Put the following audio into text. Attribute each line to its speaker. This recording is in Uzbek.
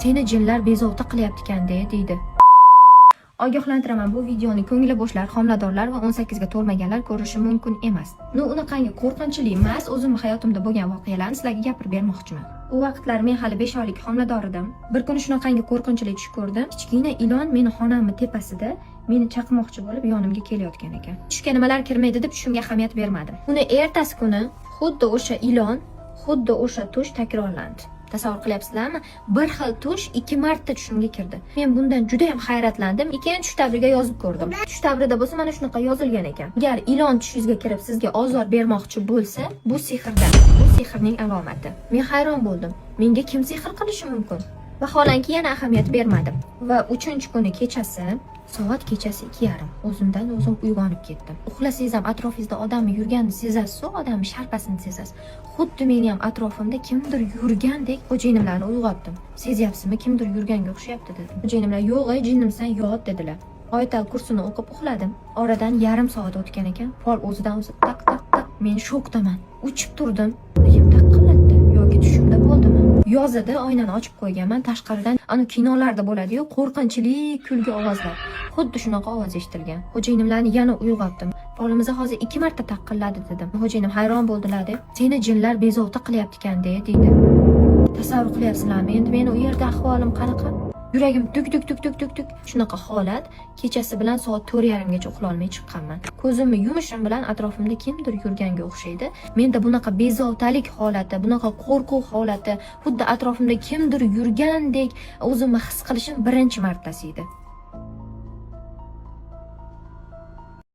Speaker 1: Seni jinlar bezovta qilyapti-kanda deydi. Ogohlantiraman, bu videoni ko'ngli bo'shlar, homiladorlar va 18 ga to'lmaganlar ko'rishi mumkin emas. Unaqangi qo'rqinchli emas, o'zim hayotimda bo'lgan voqealarni sizlarga gapirib bermoqchiman. U vaqtlar men hali 5 oylik homilador edim. Bir kuni shunaqangi qo'rqinchli tush ko'rdim. Kichkina ilon meni xonamning tepasida meni chaqmoqchi bo'lib yonimga kelayotgan ekan. Tushga nimalar kirmaydi deb tushimga ahamiyat bermadim. Uni ertasi kuni xuddi o'sha ilon, xuddi o'sha tush takrorlandi. Tasavvur qilyapsizlarmi? Bir xil tush 2 marta tushimga kirdi. Men bundan juda ham hayratlandim. Keyin tush tabriga yozib ko'rdim. Tush tabrida bo'lsa mana shunaqa yozilgan ekan. Agar ilon tushingizga kirib sizga ozor bermoqchi bo'lsa, bu sehrdan. Bu sehrning alomati. Men hayron bo'ldim. Menga kim sehr qilishi mumkin? Vaholanki yana ahamiyat bermadim. Va 3-kuni kechasi soat kechasi 2:30 o'zimdan o'zim uyg'onib ketdim. Uxlasangiz ham atrofingizda odamni yurganini sezasiz, odamning sharpasini sezasiz. Xuddi meni ham atrofimda kimdir yurgandek xo'jayinimlarni uyg'otdim. Sezyapsizmi, kimdir yurganga o'xshayapti dedim. Xo'jayinimlar yo'q, jinimsan, yot dedilar. Oyatal kursini o'qib uxladim. Oradan yarim soat o'tgan ekan, pol o'zidan o'zi tak tak tak. Men shokdaman. Uchib turdim. Nima taqillatdi yoki tushimda bo'ldimi? Yozida oynani ochib qo'yganman, tashqaridan ana kinolarda bo'ladi-yu, qo'rqinchli kulgi ovozlar. Xuddi shunaqa ovoz eshitilgan. Xo'jayinimlarni yana uyg'otdim. Polimizni hozir 2 marta taqilladi dedim. Xo'jayinim hayron bo'ldilar deb, "Seni jinlar bezovta qilyapti-kanda" deydi. Tasavvur qilyapsizlarmi? Endi meni u yerda ahvolim qanaqa? Yuragim tuk tuk tuk tuk tuk tuk. Shunaqa holat. Kechasi bilan soat 4:30gacha uxlolmay chiqqanman. Ko'zimni yumishim bilan atrofimda kimdir yurganga o'xshaydi. Menda bunaqa bezovtalik holati, bunaqa qo'rquv holati, xuddi atrofimda kimdir yurgandek o'zimni his qilishim birinchi martasi edi.